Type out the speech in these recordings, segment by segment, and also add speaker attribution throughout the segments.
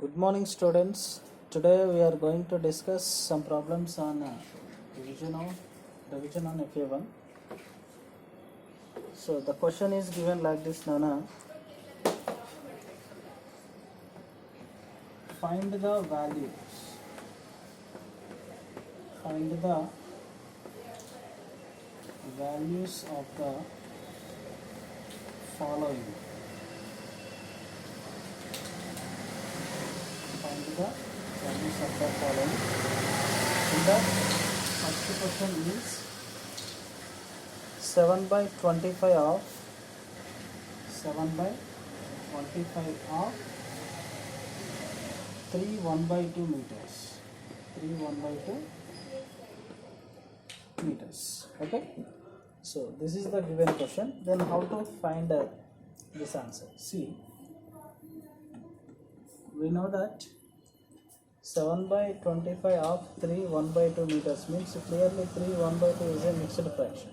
Speaker 1: Good morning, students. Today we are going to discuss some problems on revision on FA1. So the question is given like this, Nana. Find the values. Find the values of the following. Find the values of the following. And the first question is 7 by 25 of 7 by 25 of 3 1 by 2 meters. 3 1 by 2 meters. Okay. So this is the given question. Then how to find this answer? See, we know that 7 by 25 of 3 1 by 2 meters means clearly 3 1 by 2 is a mixed fraction.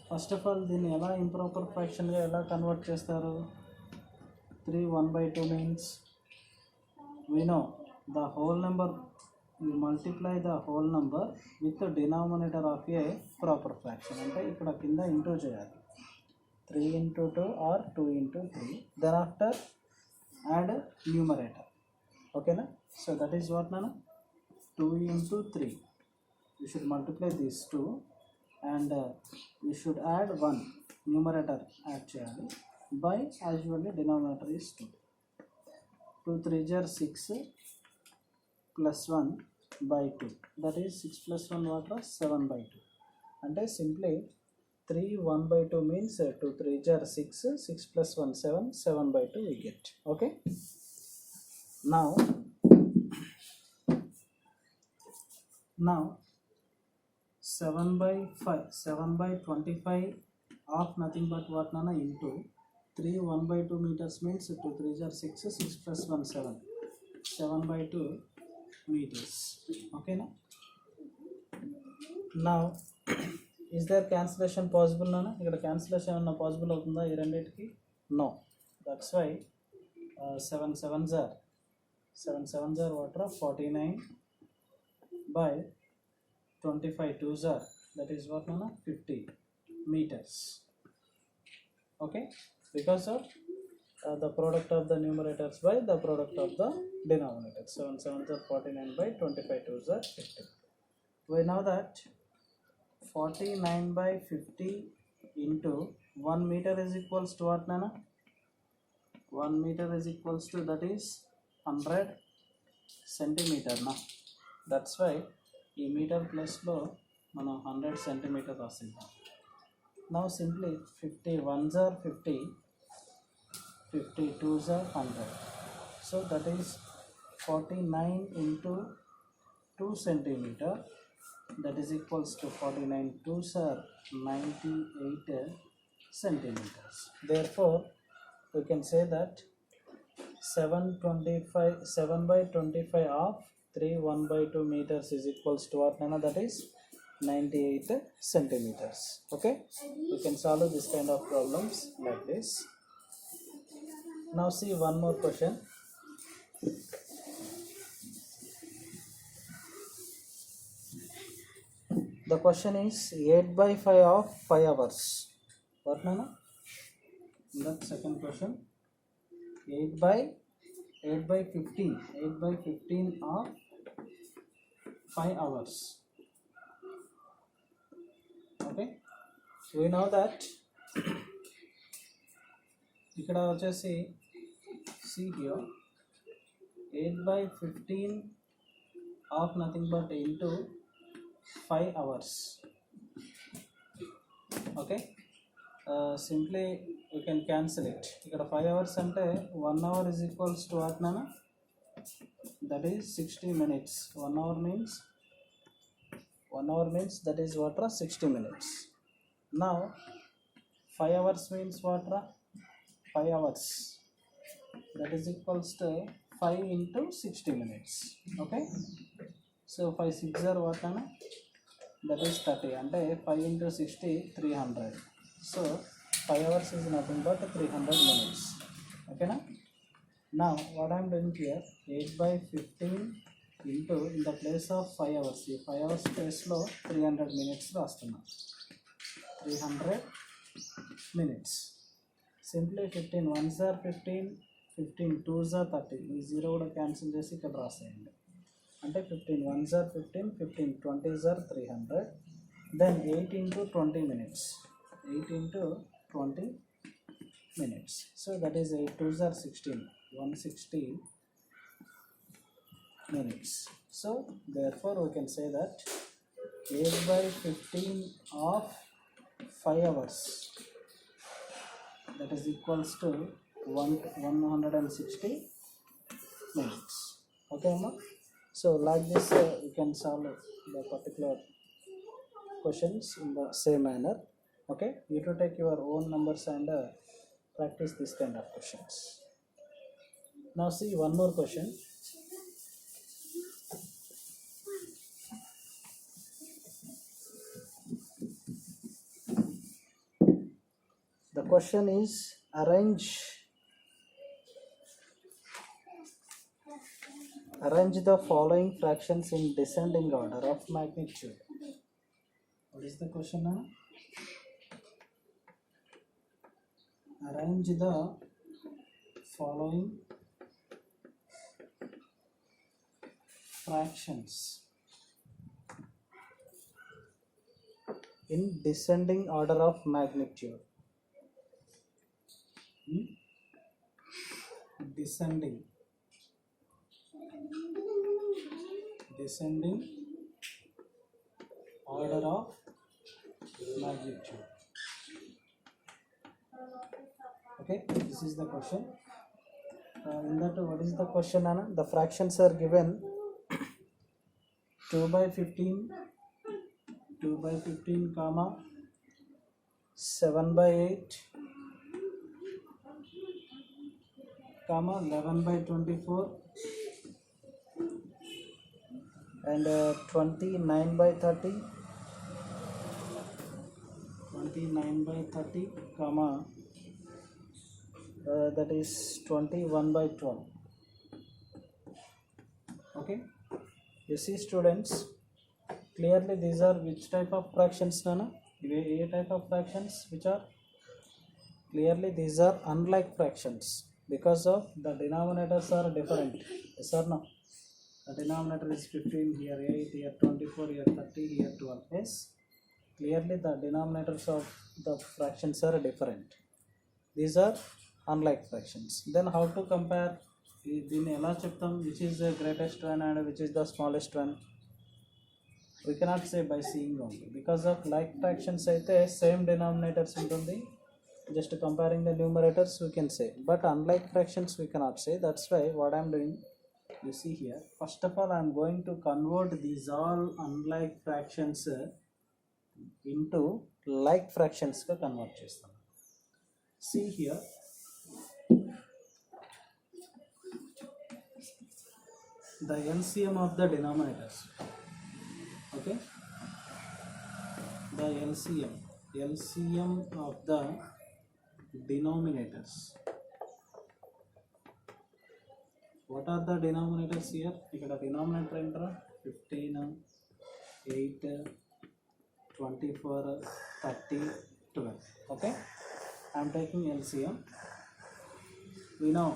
Speaker 1: First of all, దీన్ని ఎలా improper ఫ్రాక్షన్గా ఎలా convert చేస్తారు? 3 1 by 2 means we know the whole number, you multiply the whole number with the denominator of a proper fraction. అంటే ఇక్కడ కింద into చేయాలి. 3 into 2 or 2 into 3. Thereafter add numerator. Okay na? So that is what Nana? 2 into 3. You should multiply these 2 and you should add 1. Numerator add cheyali. By as usually denominator is 2. 2 3s are 6 plus 1 by 2. That is 6 plus 1 what was 7 by 2. And simply 3 1 by 2 means 2 3s are 6, 6 plus 1 7, 7 by 2 we get. Okay. Now 7 by 5, 7 by 25 of nothing but what Nana into 3 1 by 2 meters means 2 3s are 6, 6 plus 1 7, 7 by 2 meters. Okay na? Now is there cancellation possible Nana? Ikkada cancellation ఏమన్నా possible అవుతుందా ఈ రెండిటికి? No. That's why 7 7s are what are 49 by 25 2s are, that is what Nana? 50 meters. Okay, because of the product of the numerators by the product of the denominators. 7 7s are 49 by 25 2s are 50. We know that 49 by 50 into 1 meter is equals to what Nana? 1 meter is equals to, that is 100 centimeter na. That's why ఈ metre ప్లస్లో మనం 100 centimetre రాసిద్దాం. Now simply 50 1s are 50, 50 2s are 100. So that is 49 into 2 centimeter, that is equals to 49 2s are 98 centimeters. Therefore we can say that 7 by 25 of 3 1 by 2 meters is equals to what Nana? That is 98 centimeters. Okay, you can solve this kind of problems like this. Now see one more question. The question is 8 by 5 of 5 hours. What Nana? That second question, 8 by 15 of 5 hours. Okay, we know that ఇక్కడ వచ్చేసి see here 8 by 15 of nothing but into 5 hours. Okay, simply we can cancel it. ఇక్కడ 5 hours అంటే 1 hour is equals to what Nana? That is 60 minutes. 1 hour means that is what 60 minutes. Now 5 hours means what 5 hours, that is equals to 5 into 60 minutes. Okay, so 5 6 are what Nana? That is 30. అంటే 5 into 60 300. So 5 hours is nothing but 300 minutes. Okay na? Now what I am doing here, 8 by 15 into in the place of 5 hours, ఈ 5 hours place లో 300 minutes రాస్తున్నా, 300 minutes. Simply 15 1s are 15, 15 2s are 30, ఈ 0 కూడా cancel చేసి ఇక్కడ రాసేయండి. అంటే 15 1s are 15, 15 20s are 300, then 8 into 20 minutes, 8 into 20 minutes. So that is 8 2s are 16, 160 minutes. So therefore we can say that 8 by 15 of 5 hours, that is equals to 160 minutes. Okay, Amma? So like this you can solve the particular questions in the same manner. Okay, you to take your own numbers and practice this kind of questions. Now see one more question. The question is, arrange the following fractions in descending order of magnitude. What is the question now? Arrange the following fractions in descending order of magnitude. Descending order of magnitude. Okay, this is the question. In that, what is the question, Anna? The fractions are given 2 by 15, comma 7 by 8, comma 11 by 24, and 29 by 30, comma that is 21 by 12. Okay, you see students, clearly these are which type of fractions, Nana? A type of fractions which are clearly these are unlike fractions because of the denominators are different. Yes or no? The denominator is 15, here 8, here 24, here 30, here 12. Yes, clearly the denominators of the fractions are different. These are unlike fractions. Then how to compare? దీన్ని ఎలా చెప్తాం, which is the greatest one and which is the smallest one? We cannot say by seeing only, because of like fractions అయితే same denominators ఉంటుంది, just comparing the numerators we can say, but unlike fractions we cannot say. That's why what I am doing, you see here, first of all I am going to convert these all unlike fractions into like fractions గా convert చేస్తాను. See here, the LCM of the denominators. Okay, the LCM of the denominators. What are the denominators here? Ikkada denominator entera 15, 8, 24, 30, 12. Okay, I am taking LCM. We know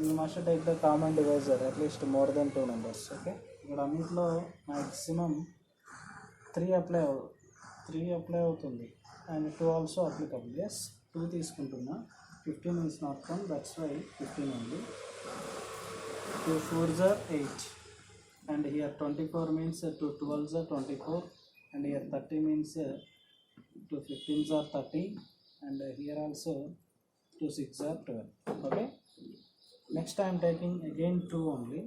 Speaker 1: you must take the common divisor, at least more than 2 numbers. Okay, ఇక్కడ అన్నిట్లో maximum 3 apply అవుతుంది and 2 also applicable. Yes, 2 తీసుకుంటున్నా, 15 is not come, that's why 15 only. 2 4s are 8, and here 24 means 2 12s are 24, and here 30 means 2 15s are 30, and here also 2 6s are 12. Okay, next I am taking again 2 only,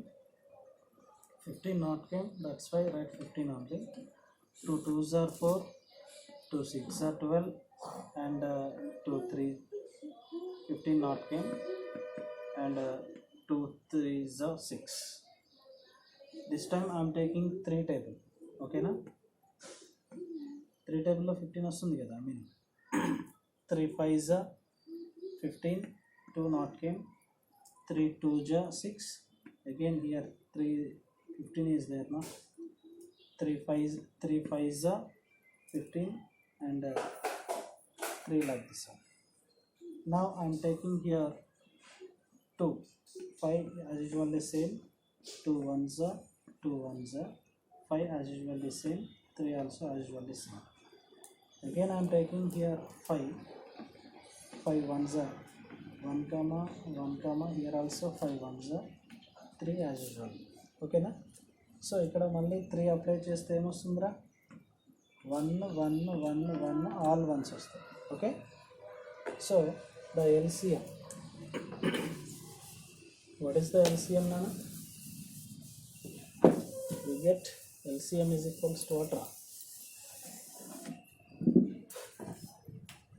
Speaker 1: 15 not came, that's why write 15 only. 2 2s are 4, 2 6 are 12, and 2 3 15 not came, and 2 3s are 6. This time I am taking 3 table. Okay na, 3 table lo 15 వస్తుంది కదా, I mean 3 5s are 15, 2 not came, 3 2 ja 6. Again here 3 15 is there now. 3 5 ja 15 and 3 like this one. Now I am taking here 2 5 as usually same. 2 1s are 2 1s are 5 as usually same. 3 also as usually same. Again I am taking here 5 1s are 1 comma 1 comma, here also 5 1s are 3 as usual. Okay na? So ఇక్కడ మళ్ళీ 3 apply చేస్తే ఏమొస్తుందిరా 1 1 1 1 all once వస్తాయి. Okay, so the LCM, what is the LCM nana? We get LCM is equals to what?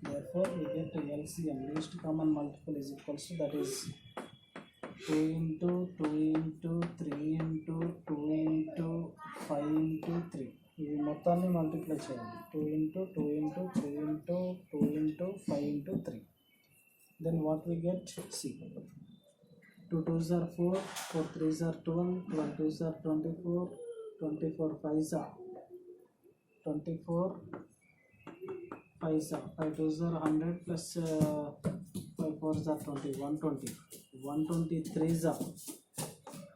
Speaker 1: Therefore we get LCM, least common multiple, is equals to, that is 2 into 2 into 3 into 2 into 5 into 3. ఇవి మొత్తాన్ని multiply చేయాలి. 2 into 2 into 3 into 2 into 5 into 3. Then what we get? See, 2 2s are 4, 4 3s are 12, 12 2s are 24, 24 5s are 24, 5s are 5 2s are 100 plus 5 4s are 20, 120, 123s are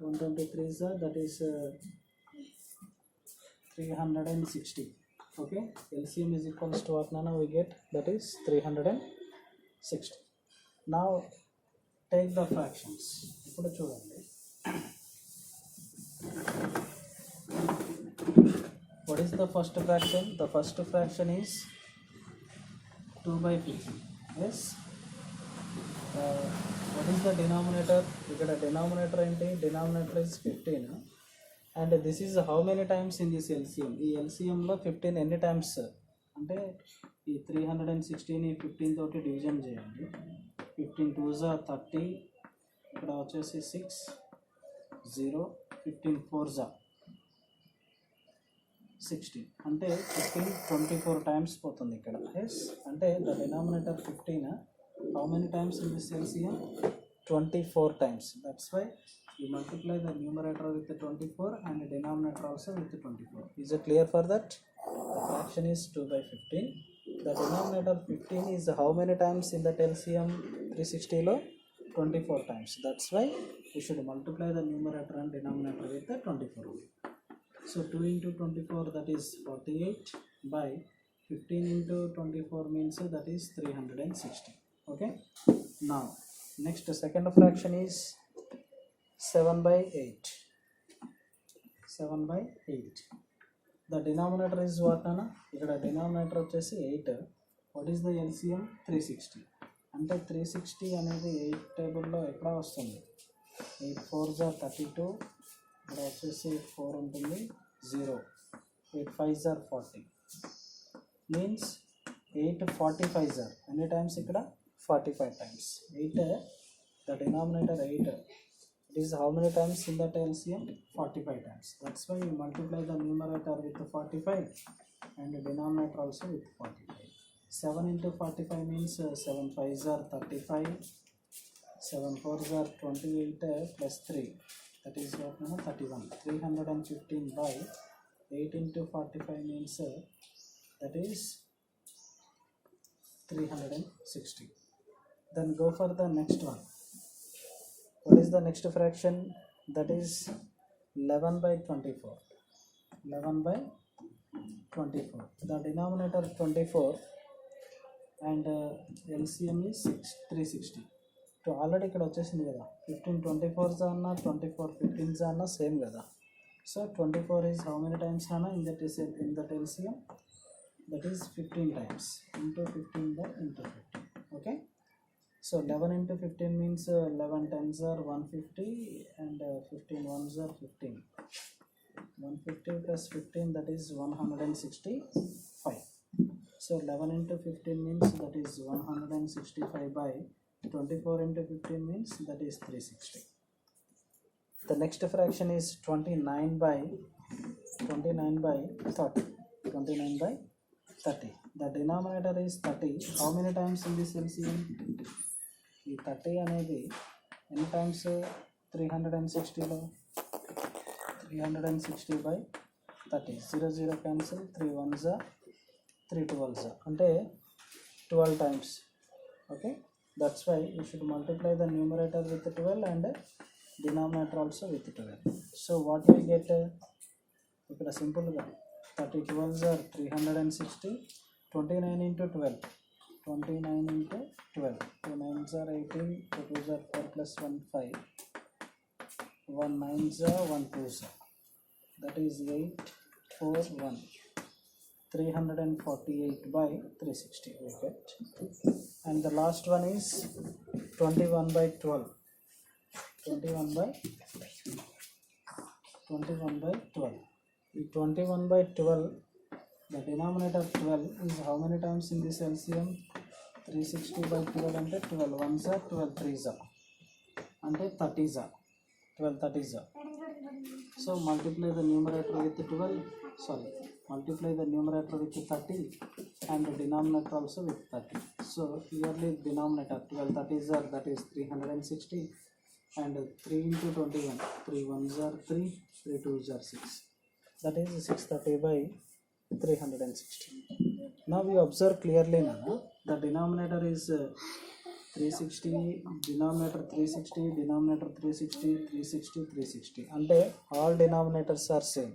Speaker 1: 123s are, that is 360. Okay, LCM is equals to what nana we get? That is 360. Now take the fractions. ఇప్పుడు చూడండి, what is the first fraction? The first fraction is 2 by 15. Yes. What is the denominator? ఇక్కడ denominator ఏంటి? Denominator is 15. And this is how many times in this LCM? ఈ LCMలో 15 ఎన్ని times అంటే ఈ 316ని 15 తోటి division చేయండి. 15 2s are 30, ఇక్కడ వచ్చేసి 6 0, 15 4s are 16, అంటే 15 24 టైమ్స్ పోతుంది ఇక్కడ. ఎస్, అంటే the denominator 15, how many times in this LCM? 24 times. That's why you multiply the numerator with the 24 and the denominator also with the 24. Is it clear for that? The fraction is 2 by 15. The denominator 15 is how many times in that LCM 360 lo? 24 times. That's why we should multiply the numerator and denominator with the 24 only. So 2 into 24, that is 48, by 15 into 24 means that is 360. Okay, now next second fraction is 7 by 8. 7 by 8. The denominator is what nana? Ikkada denominator vachesi 8. What is the LCM? 360. అంటే 360 అనేది 8 టేబుల్లో ఎక్కడ వస్తుంది? 8 4s are 32, ఇక్కడ వచ్చేసి 4 ఉంటుంది 0, 8 5s are 40, means 8 45s are ఎన్ని times ఇక్కడ? 45 times. 8, the denominator 8, it is how many times in that LCM? 45 times. That's why you multiply the numerator with 45 and the denominator also with 45. 7 into 45 means 7 5s are 35, 7 4s are 28 plus 3, that is what now 31. 315 by 8 into 45 means that is 360. Then go for the next one. What is the next fraction? That is 11 by 24. 11 by 24. The denominator 24 and LCM is 360. So already ఇక్కడ వచ్చేసింది కదా, 15 24s అన్న 24 15s అన్న same కదా. So 24 is how many times అన్న in that LCM? That is 15 times into 15 by into 15. Okay, so 11 into 15 means 11 10s are 150 and 15 1s are 15. 150 plus 15, that is 165. So 11 into 15 means that is 165 by 24 into 15 means that is 360. The next fraction is 29 by 30. 29 by 30. The denominator is 30. How many times in this LCM? ఈ 30 అనేది ఎన్ని times 360లో 360 by 30, 0 0 cancel, 3 1s are 3 12s are, అంటే 12 times. Okay, that's why you should multiply the numerator with 12 and denominator also with 12. So what we get, ఇక్కడ సింపుల్గా 30 12s are 360, 29 into 12, 29 into 12, 2 9s are 18, 2 2s are 4 plus 1 5, 1 9s are 1 2s are, that is 8 4 1, 348 by 360 we get. And the last one is 21 by 12, 21 by 12. The 21 by 12, the denominator 12 is how many times in this LCM? 360 by 12 అంటే 12 1s are 12 3s are, అంటే 30s are, 12 30s are. So multiply the numerator with 30 and the denominator also with 30. So clearly denominator 12 30s are, that is 360, and 3 into 21, 3 1s are 3, 3 2s are 6, that is 630 by 360. Now we observe clearly now the denominator is 360, denominator 360, denominator 360, 360, 360, అంటే all denominators are same.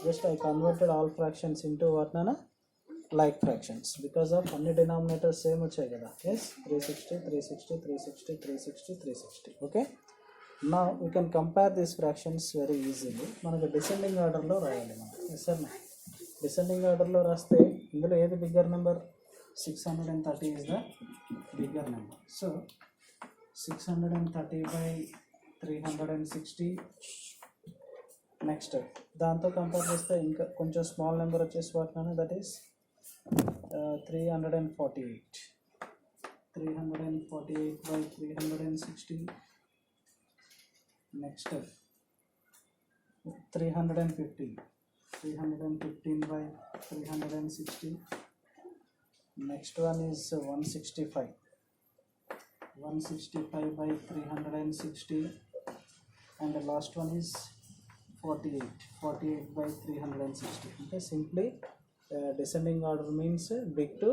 Speaker 1: Just I converted all fractions into what nana, like fractions, because of అన్ని denominators same వచ్చాయి కదా. Yes, 360 360 360 360 360. Okay, now we can compare these fractions very easily. మనకు descending ఆర్డర్లో రాయాలి మనం. Yes sir, descending ఆర్డర్లో రాస్తే ఇందులో ఏది bigger number? 630 is the bigger number. So 630 by 360. Next దాంతో కంపేర్ చేస్తే ఇంకా కొంచెం స్మాల్ నెంబర్ వచ్చేసి వాటిని, that is 348 by 360. Next 315 by 360. Next one is 165 by 360, and the last one is 48 by 360. Okay, simply descending order means big to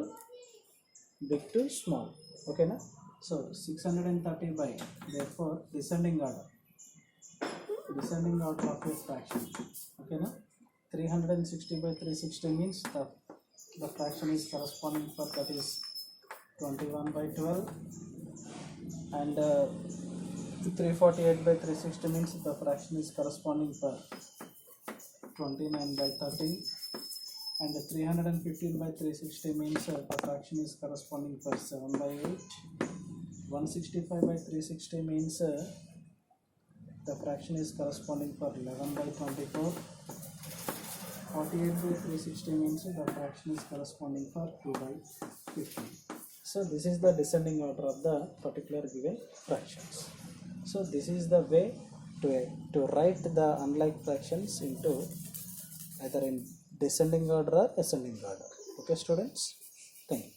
Speaker 1: small. Okay na? So 630 by, therefore descending order of a fraction. Okay na? 360 by 360 means the fraction is corresponding for, that is 21 by 12, and 348 by 360 means the fraction is corresponding for 29 by 30, and 315 by 360 means the fraction is corresponding for 7 by 8. 165 by 360 means the fraction is corresponding for 11 by 24. 48 by 360 means the fraction is corresponding for 2 by 15. So this is the descending order of the particular given fractions. So this is the way to write the unlike fractions into either in descending order or ascending order. Okay students, thank you.